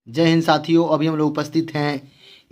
जय हिंद साथियों, अभी हम लोग उपस्थित हैं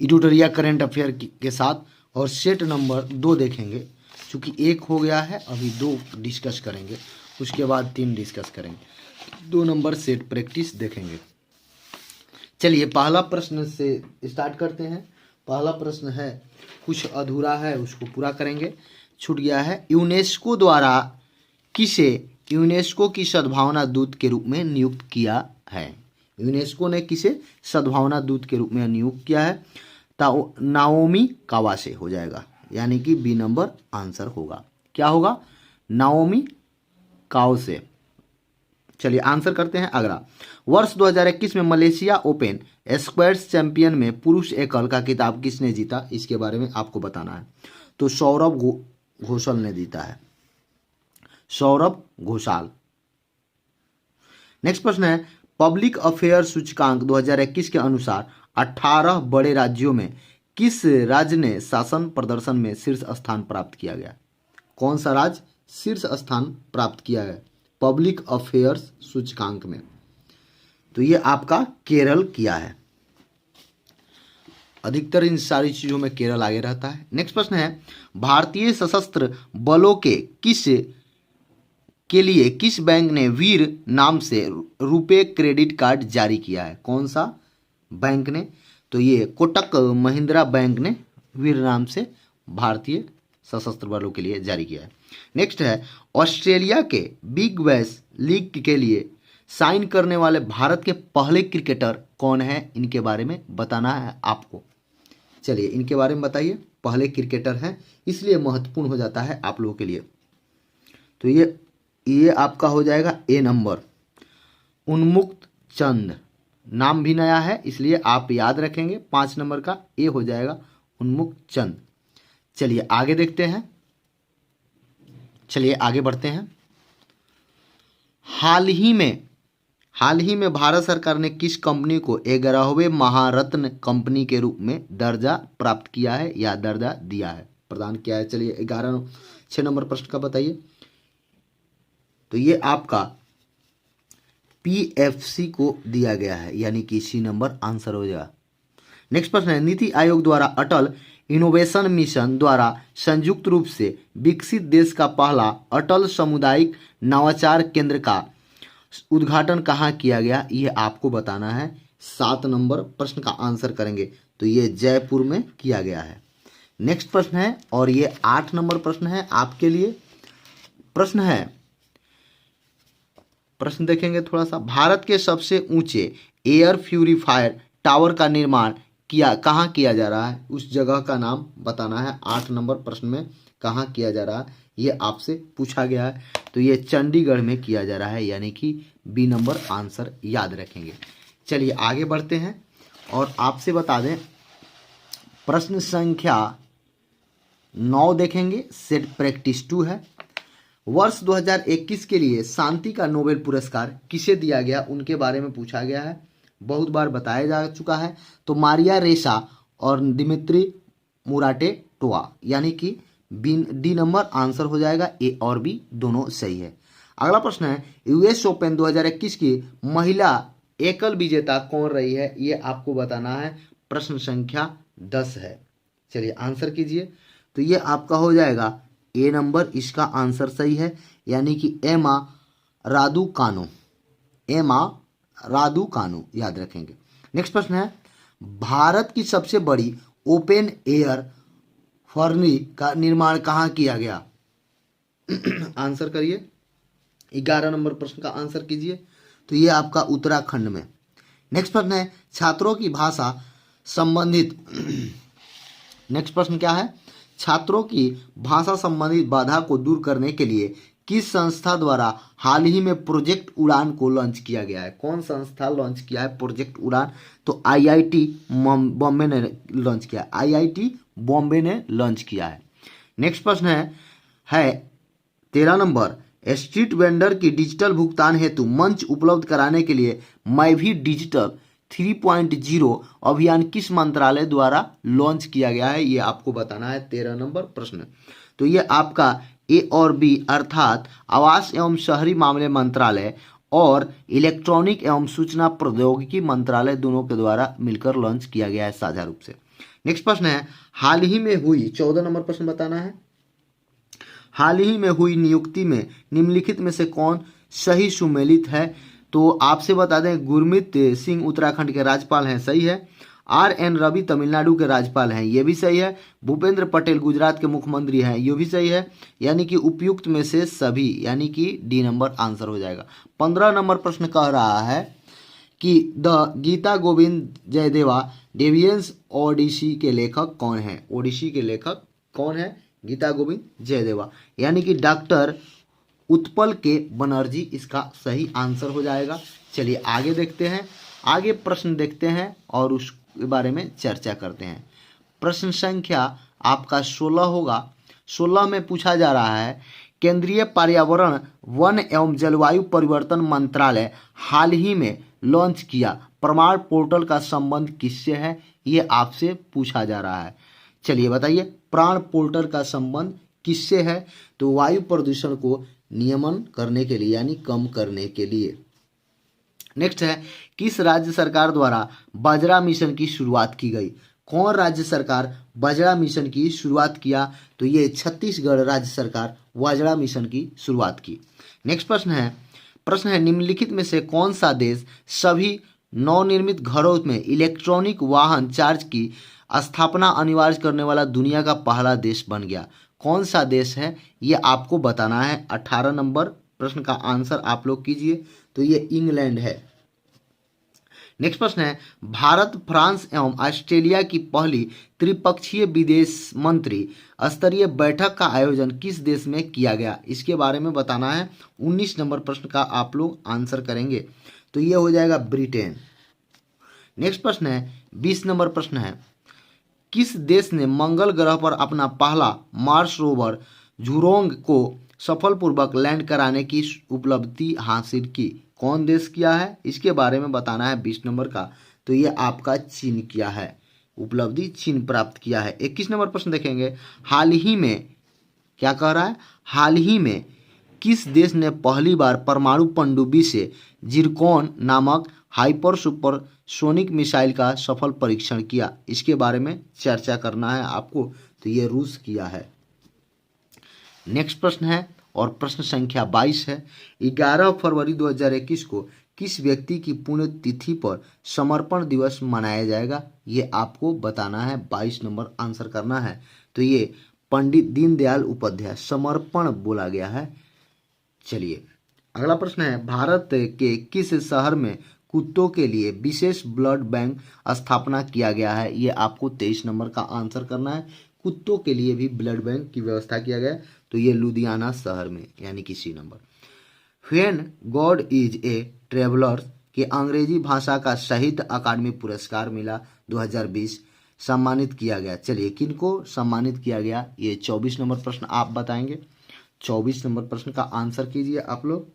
एडिटोरिया करंट अफेयर के साथ और सेट नंबर 2 देखेंगे। चूँकि 1 हो गया है, अभी 2 डिस्कस करेंगे, उसके बाद 3 डिस्कस करेंगे। 2 नंबर सेट प्रैक्टिस देखेंगे। चलिए पहला प्रश्न से स्टार्ट करते हैं। पहला प्रश्न है, कुछ अधूरा है उसको पूरा करेंगे, छूट गया है। यूनेस्को द्वारा किसे यूनेस्को की सद्भावना दूत के रूप में नियुक्त किया है? यूनेस्को ने किसे सद्भावना दूत के रूप में नियुक्त किया है? नाओमी कावासे हो जाएगा, यानी कि बी नंबर आंसर होगा। क्या होगा? नाओमी कावासे। चलिए आंसर करते हैं अगला। वर्ष 2021 में मलेशिया ओपन स्क्वैश चैंपियन में पुरुष एकल का खिताब किसने जीता? इसके बारे में आपको बताना है। तो सौरभ घोषाल ने जीता है, सौरभ घोषाल। नेक्स्ट प्रश्न है, पब्लिक अफेयर सूचकांक 2021 के अनुसार 18 बड़े राज्यों में किस राज्य ने शासन प्रदर्शन में शीर्ष स्थान प्राप्त किया गया? कौन सा राज्य शीर्ष स्थान प्राप्त किया है पब्लिक अफेयर्स सूचकांक में? तो ये आपका केरल किया है। अधिकतर इन सारी चीजों में केरल आगे रहता है। नेक्स्ट प्रश्न है, भारतीय सशस्त्र बलों के लिए किस बैंक ने वीर नाम से रुपे क्रेडिट कार्ड जारी किया है? कौन सा बैंक ने? तो ये कोटक महिंद्रा बैंक ने वीर नाम से भारतीय सशस्त्र बलों के लिए जारी किया है। नेक्स्ट है, ऑस्ट्रेलिया के बिग बैश लीग के लिए साइन करने वाले भारत के पहले क्रिकेटर कौन है? इनके बारे में बताना है आपको। चलिए इनके बारे में बताइए। पहले क्रिकेटर हैं, इसलिए महत्वपूर्ण हो जाता है आप लोगों के लिए। तो ये आपका हो जाएगा ए नंबर, उन्मुक्त चंद। नाम भी नया है इसलिए आप याद रखेंगे। 5 नंबर का ए हो जाएगा उन्मुक्त चंद। चलिए आगे देखते हैं, चलिए आगे बढ़ते हैं। हाल ही में भारत सरकार ने किस कंपनी को 11वें महारत्न कंपनी के रूप में दर्जा प्राप्त किया है या दर्जा दिया है, प्रदान किया है? चलिए 6 नंबर प्रश्न का बताइए। तो ये आपका पीएफसी को दिया गया है, यानी कि सी नंबर आंसर हो जाएगा। नेक्स्ट प्रश्न है, नीति आयोग द्वारा अटल इनोवेशन मिशन द्वारा संयुक्त रूप से विकसित देश का पहला अटल सामुदायिक नवाचार केंद्र का उद्घाटन कहाँ किया गया? ये आपको बताना है। 7 नंबर प्रश्न का आंसर करेंगे। तो ये जयपुर में किया गया है। नेक्स्ट प्रश्न है, और ये 8 नंबर प्रश्न है आपके लिए। प्रश्न देखेंगे थोड़ा सा। भारत के सबसे ऊंचे एयर प्यूरीफायर टावर का निर्माण कहाँ किया जा रहा है? उस जगह का नाम बताना है। 8 नंबर प्रश्न में कहाँ किया जा रहा है ये आपसे पूछा गया है। तो ये चंडीगढ़ में किया जा रहा है, यानी कि बी नंबर आंसर याद रखेंगे। चलिए आगे बढ़ते हैं और आपसे बता दें, प्रश्न संख्या 9 देखेंगे, सेट प्रैक्टिस 2 है। वर्ष 2021 के लिए शांति का नोबेल पुरस्कार किसे दिया गया? उनके बारे में पूछा गया है, बहुत बार बताया जा चुका है। तो मारिया रेसा और दिमित्री मुराटोवा, यानी कि डी नंबर आंसर हो जाएगा। ए और बी दोनों सही है। अगला प्रश्न है, यूएस ओपन 2021 की महिला एकल विजेता कौन रही है? ये आपको बताना है। प्रश्न संख्या 10 है। चलिए आंसर कीजिए। तो ये आपका हो जाएगा ए नंबर, इसका आंसर सही है, यानी कि एमा रादुकानु याद रखेंगे। नेक्स्ट प्रश्न है, भारत की सबसे बड़ी ओपन एयर फर्नी का निर्माण कहाँ किया गया? आंसर करिए। 11 नंबर प्रश्न का आंसर कीजिए। तो ये आपका उत्तराखंड में। नेक्स्ट प्रश्न है, छात्रों की भाषा संबंधित नेक्स्ट प्रश्न क्या है? छात्रों की भाषा संबंधित बाधा को दूर करने के लिए किस संस्था द्वारा हाल ही में प्रोजेक्ट उड़ान को लॉन्च किया गया है? कौन संस्था लॉन्च किया है प्रोजेक्ट उड़ान? तो आईआईटी बॉम्बे ने लॉन्च किया। आईआईटी बॉम्बे ने लॉन्च किया है। नेक्स्ट प्रश्न है 13 नंबर, स्ट्रीट वेंडर की डिजिटल भुगतान हेतु मंच उपलब्ध कराने के लिए मैं भी डिजिटल 3.0 अभियान किस मंत्रालय द्वारा लॉन्च किया गया है? ये आपको बताना है। 13 नंबर प्रश्न। तो ये आपका ए और बी, अर्थात आवास एवं शहरी मामले मंत्रालय और इलेक्ट्रॉनिक एवं सूचना प्रौद्योगिकी मंत्रालय दोनों के द्वारा मिलकर लॉन्च किया गया है साझा रूप से। नेक्स्ट प्रश्न है, हाल ही में हुई 14 नंबर प्रश्न बताना है, हाल ही में हुई नियुक्ति में निम्नलिखित में से कौन सही सुमेलित है? तो आपसे बता दें, गुरमीत सिंह उत्तराखंड के राज्यपाल हैं, सही है। RN रवि तमिलनाडु के राज्यपाल हैं, ये भी सही है। भूपेंद्र पटेल गुजरात के मुख्यमंत्री हैं, ये भी सही है। यानी कि उपयुक्त में से सभी, यानी कि डी नंबर आंसर हो जाएगा। 15 नंबर प्रश्न कह रहा है कि द गीता गोविंद जयदेवा डेवियंस ओडिसी के लेखक कौन है? ओडिसी के लेखक कौन है? गीता गोविंद जयदेवा, यानी कि डॉक्टर उत्पल के बनर्जी इसका सही आंसर हो जाएगा। चलिए आगे देखते हैं, आगे प्रश्न देखते हैं और उसके बारे में चर्चा करते हैं। प्रश्न संख्या आपका 16 होगा। 16 में पूछा जा रहा है, केंद्रीय पर्यावरण वन एवं जलवायु परिवर्तन मंत्रालय हाल ही में लॉन्च किया प्रमाण पोर्टल का संबंध किससे है? ये आपसे पूछा जा रहा है। चलिए बताइए, प्राण पोर्टल का संबंध किससे है? तो वायु प्रदूषण को नियमन करने के लिए, यानी कम करने के लिए। नेक्स्ट है, किस राज्य सरकार द्वारा बाजरा मिशन की शुरुआत की गई? कौन राज्य सरकार बाजरा मिशन की शुरुआत किया? तो ये छत्तीसगढ़ राज्य सरकार बाजरा मिशन की शुरुआत की। नेक्स्ट प्रश्न है निम्नलिखित में से कौन सा देश सभी नवनिर्मित घरों में इलेक्ट्रॉनिक वाहन चार्ज की स्थापना अनिवार्य करने वाला दुनिया का पहला देश बन गया? कौन सा देश है ये आपको बताना है। 18 नंबर प्रश्न का आंसर आप लोग कीजिए, तो ये इंग्लैंड है। नेक्स्ट प्रश्न है, भारत फ्रांस एवं ऑस्ट्रेलिया की पहली त्रिपक्षीय विदेश मंत्री स्तरीय बैठक का आयोजन किस देश में किया गया? इसके बारे में बताना है। 19 नंबर प्रश्न का आप लोग आंसर करेंगे, तो ये हो जाएगा ब्रिटेन। नेक्स्ट प्रश्न है, 20 नंबर प्रश्न है, किस देश ने मंगल ग्रह पर अपना पहला मार्स रोवर झुरोंग को सफलपूर्वक लैंड कराने की उपलब्धि हासिल की? कौन देश किया है? इसके बारे में बताना है 20 नंबर का, तो ये आपका चीन किया है, उपलब्धि चीन प्राप्त किया है। 21 नंबर प्रश्न देखेंगे, हाल ही में क्या कह रहा है, हाल ही में किस देश ने पहली बार परमाणु पनडुब्बी से जिरकॉन नामक हाइपर सुपर सोनिक मिसाइल का सफल परीक्षण किया? इसके बारे में चर्चा करना है आपको, तो ये रूस किया है। नेक्स्ट प्रश्न है और प्रश्न संख्या 22 है, 11 फरवरी 2021 को किस व्यक्ति की पुण्यतिथि पर समर्पण दिवस मनाया जाएगा? ये आपको बताना है, 22 नंबर आंसर करना है। तो ये पंडित दीनदयाल उपाध्याय, समर्पण बोला गया है। चलिए अगला प्रश्न है, भारत के किस शहर में कुत्तों के लिए विशेष ब्लड बैंक स्थापना किया गया है? ये आपको 23 नंबर का आंसर करना है। कुत्तों के लिए भी ब्लड बैंक की व्यवस्था किया गया है, तो ये लुधियाना शहर में, यानी कि C number. When God is a traveller के अंग्रेजी भाषा का साहित्य अकादमी पुरस्कार मिला 2020, सम्मानित किया गया। चलिए किनको सम्मानित किया गया, ये 24 नंबर प्रश्न आप बताएंगे। 24 नंबर प्रश्न का आंसर कीजिए आप लोग।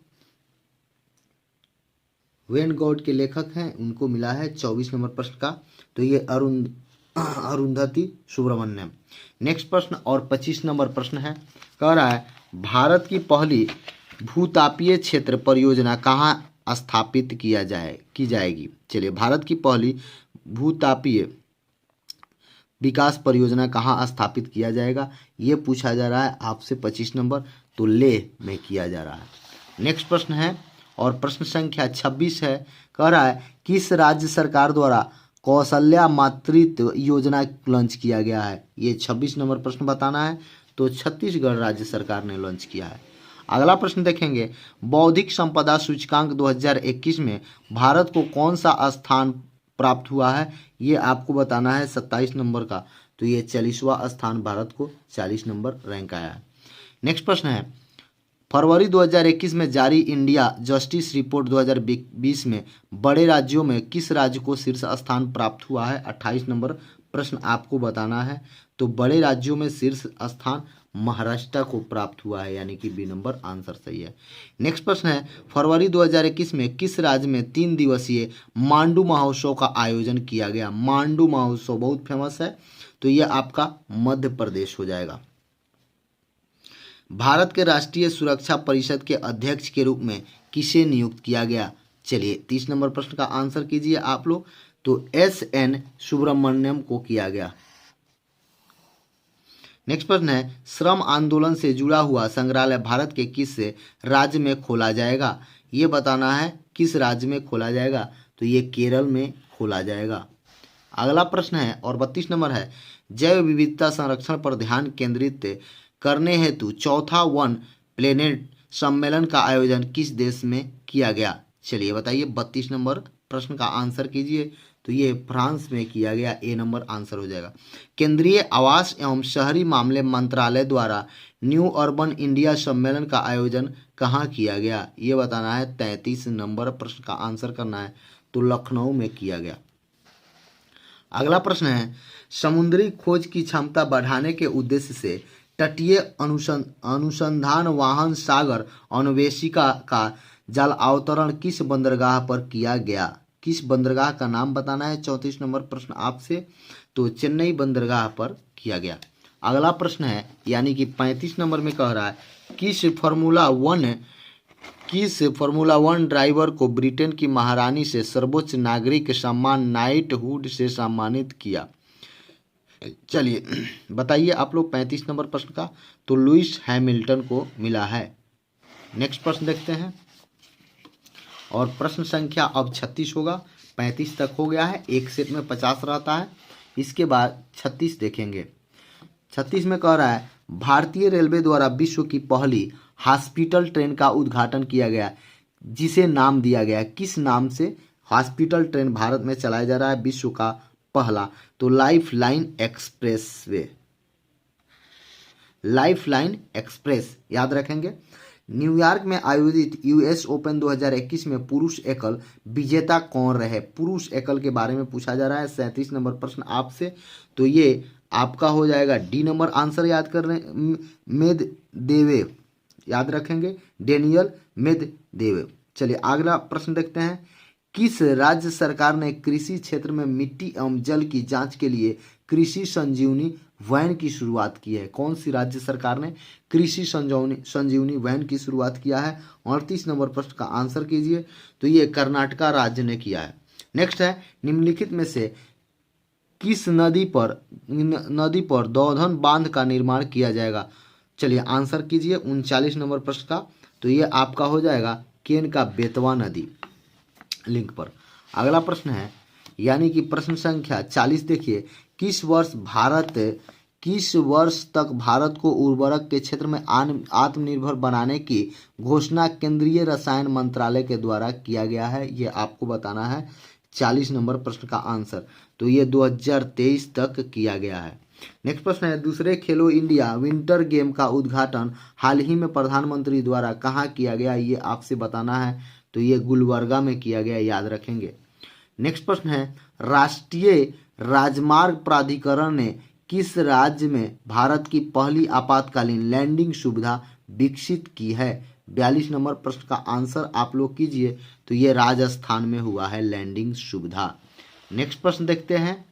वेन गॉड के लेखक हैं, उनको मिला है 24 नंबर प्रश्न का, तो ये अरुंधति सुब्रमण्यम। नेक्स्ट प्रश्न और 25 नंबर प्रश्न है, कह रहा है भारत की पहली भूतापीय क्षेत्र परियोजना कहाँ स्थापित की जाएगी? चलिए, भारत की पहली भूतापीय विकास परियोजना कहाँ स्थापित किया जाएगा, ये पूछा जा रहा है आपसे। 25 नंबर, तो लेह में किया जा रहा है। नेक्स्ट प्रश्न है और प्रश्न संख्या 26 है, कह रहा है किस राज्य सरकार द्वारा कौशल्या मातृत्व योजना लॉन्च किया गया है? ये 26 नंबर प्रश्न बताना है, तो छत्तीसगढ़ राज्य सरकार ने लॉन्च किया है। अगला प्रश्न देखेंगे, बौद्धिक संपदा सूचकांक 2021 में भारत को कौन सा स्थान प्राप्त हुआ है? ये आपको बताना है 27 नंबर का, तो ये 40वां स्थान भारत को 40 नंबर रैंक आया है। नेक्स्ट प्रश्न है, फरवरी 2021 में जारी इंडिया जस्टिस रिपोर्ट 2020 में बड़े राज्यों में किस राज्य को शीर्ष स्थान प्राप्त हुआ है? 28 नंबर प्रश्न आपको बताना है, तो बड़े राज्यों में शीर्ष स्थान महाराष्ट्र को प्राप्त हुआ है, यानी कि बी नंबर आंसर सही है। नेक्स्ट प्रश्न है, फरवरी 2021 में किस राज्य में 3 दिवसीय मांडू महोत्सव का आयोजन किया गया? मांडू महोत्सव बहुत फेमस है, तो यह आपका मध्य प्रदेश हो जाएगा। भारत के राष्ट्रीय सुरक्षा परिषद के अध्यक्ष के रूप में किसे नियुक्त किया गया? चलिए 30 नंबर प्रश्न का आंसर कीजिए आप लोग। तो एस.एन. सुब्रमण्यम को किया गया। नेक्स्ट प्रश्न है, श्रम आंदोलन से जुड़ा हुआ संग्रहालय भारत के किस राज्य में खोला जाएगा? ये बताना है किस राज्य में खोला जाएगा। तो ये केरल में खोला जाएगा। अगला प्रश्न है और 32 नंबर है, जैव विविधता संरक्षण पर ध्यान केंद्रित करने हेतु चौथा वन प्लेनेट सम्मेलन का आयोजन किस देश में किया गया? चलिए बताइए 32 नंबर प्रश्न का आंसर कीजिए। तो ये फ्रांस में किया गया। ए नंबर आंसर हो जाएगा। केंद्रीय आवास एवं शहरी मामले मंत्रालय द्वारा न्यू अर्बन इंडिया सम्मेलन का आयोजन कहाँ किया गया? ये बताना है। 33 नंबर प्रश्न का आंसर करना है। तो लखनऊ में किया गया। अगला प्रश्न है, समुद्री खोज की क्षमता बढ़ाने के उद्देश्य से तटीय अनुसंधान वाहन सागर अन्वेषिका का जल अवतरण किस बंदरगाह पर किया गया? किस बंदरगाह का नाम बताना है। 34 नंबर प्रश्न आपसे। तो चेन्नई बंदरगाह पर किया गया। अगला प्रश्न है यानी कि 35 नंबर में कह रहा है, किस फार्मूला वन ड्राइवर को ब्रिटेन की महारानी से सर्वोच्च नागरिक सम्मान नाइटहुड से सम्मानित किया? चलिए बताइए आप लोग 35 नंबर प्रश्न का। तो लुइस हैमिल्टन को मिला है। नेक्स्ट प्रश्न देखते हैं और प्रश्न संख्या अब 36 होगा। 35 तक हो गया है। एक सेट में 50 रहता है। इसके बाद 36 देखेंगे। 36 में कह रहा है, भारतीय रेलवे द्वारा विश्व की पहली हॉस्पिटल ट्रेन का उद्घाटन किया गया जिसे नाम दिया गया। किस नाम से हॉस्पिटल ट्रेन भारत में चलाया जा रहा है विश्व का पहला? तो लाइफलाइन एक्सप्रेसवे। लाइफलाइन एक्सप्रेस याद रखेंगे। न्यूयॉर्क में आयोजित यूएस ओपन 2021 में पुरुष एकल विजेता कौन रहे? पुरुष एकल के बारे में पूछा जा रहा है। 37 नंबर प्रश्न आपसे। तो ये आपका हो जाएगा डी नंबर आंसर। याद कर रहे हैं, मेदवेदेव याद रखेंगे, डेनियल मेदवेदेव। चलिए अगला प्रश्न देखते हैं, किस राज्य सरकार ने कृषि क्षेत्र में मिट्टी एवं जल की जांच के लिए कृषि संजीवनी वैन की शुरुआत की है? कौन सी राज्य सरकार ने कृषि संजीवनी वैन की शुरुआत किया है? 38 नंबर प्रश्न का आंसर कीजिए। तो ये कर्नाटका राज्य ने किया है। नेक्स्ट है, निम्नलिखित में से किस नदी पर दौधन बांध का निर्माण किया जाएगा? चलिए आंसर कीजिए 39 नंबर प्रश्न का। तो ये आपका हो जाएगा केन का बेतवा नदी लिंक पर। अगला प्रश्न है यानी कि प्रश्न संख्या 40 देखिए, किस वर्ष तक भारत को उर्वरक के क्षेत्र में आत्मनिर्भर बनाने की घोषणा केंद्रीय रसायन मंत्रालय के द्वारा किया गया है? ये आपको बताना है। 40 नंबर प्रश्न का आंसर। तो ये 2023 तक किया गया है। नेक्स्ट प्रश्न है, दूसरे खेलो इंडिया विंटर गेम का उद्घाटन हाल ही में प्रधानमंत्री द्वारा कहाँ किया गया? ये आपसे बताना है। तो ये गुलबर्गा में किया गया, याद रखेंगे। नेक्स्ट प्रश्न है, राष्ट्रीय राजमार्ग प्राधिकरण ने किस राज्य में भारत की पहली आपातकालीन लैंडिंग सुविधा विकसित की है? 42 नंबर प्रश्न का आंसर आप लोग कीजिए। तो ये राजस्थान में हुआ है लैंडिंग सुविधा। नेक्स्ट प्रश्न देखते हैं।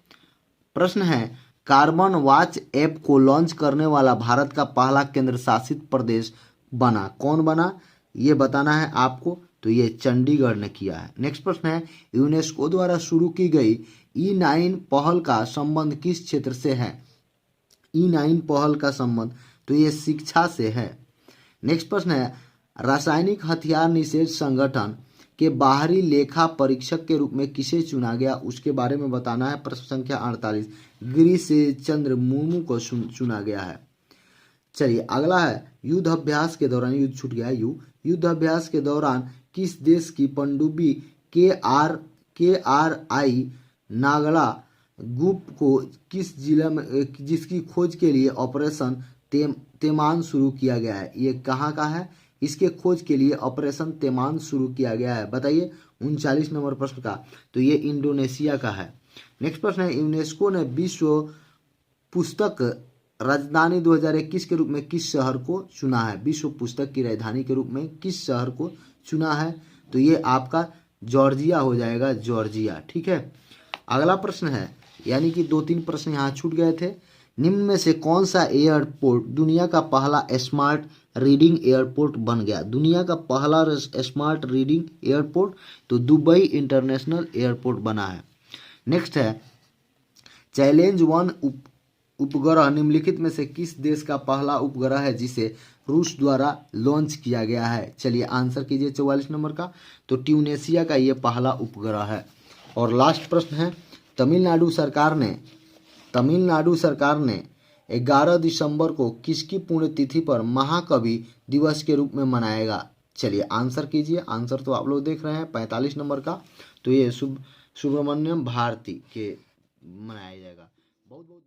प्रश्न है, कार्बन वॉच ऐप को लॉन्च करने वाला भारत का पहला केंद्र शासित प्रदेश बना। कौन बना? ये बताना है आपको। तो ये चंडीगढ़ ने किया है। नेक्स्ट प्रश्न है, यूनेस्को द्वारा शुरू की गई E9 पहल का संबंध किस क्षेत्र से है? E9 पहल का संबंध तो ये शिक्षा से है। नेक्स्ट प्रश्न है, रासायनिक हथियार निषेध संगठन के बाहरी लेखा परीक्षक के रूप में किसे चुना गया? उसके बारे में बताना है। प्रश्न संख्या 48, गिरीश चंद्र मुर्मू को चुना गया है। चलिए अगला है, युद्ध अभ्यास के दौरान, युद्ध छूट गया, युद्ध अभ्यास के दौरान किस देश की पनडुब्बी KRI नागला गुप को किस जिले में, जिसकी खोज के लिए ऑपरेशन तेमान शुरू किया गया है? ये कहाँ का है? इसके खोज के लिए ऑपरेशन तेमान शुरू किया गया है, बताइए। 39 नंबर प्रश्न का। तो ये इंडोनेशिया का है। नेक्स्ट प्रश्न है, यूनेस्को ने विश्व पुस्तक राजधानी 2021 के रूप में किस शहर को चुना है? विश्व पुस्तक की राजधानी के रूप में किस शहर को चुना है? तो ये आपका जॉर्जिया हो जाएगा, जॉर्जिया। ठीक है। अगला प्रश्न है, यानी कि 2-3 प्रश्न यहाँ छूट गए थे। निम्न में से कौन सा एयरपोर्ट दुनिया का पहला स्मार्ट रीडिंग एयरपोर्ट बन गया? दुनिया का पहला स्मार्ट रीडिंग एयरपोर्ट तो दुबई इंटरनेशनल एयरपोर्ट बना है। नेक्स्ट है चैलेंज 1 उपग्रह निम्नलिखित में से किस देश का पहला उपग्रह है जिसे रूस द्वारा लॉन्च किया गया है? चलिए आंसर कीजिए 44 नंबर का। तो ट्यूनेशिया का ये पहला उपग्रह है। और लास्ट प्रश्न है तमिलनाडु सरकार ने 11 दिसंबर को किसकी पुण्यतिथि पर महाकवि दिवस के रूप में मनाएगा? चलिए आंसर कीजिए। आंसर तो आप लोग देख रहे हैं 45 नंबर का। तो ये सुब्रमण्यम भारती के मनाया जाएगा। बहुत बहुत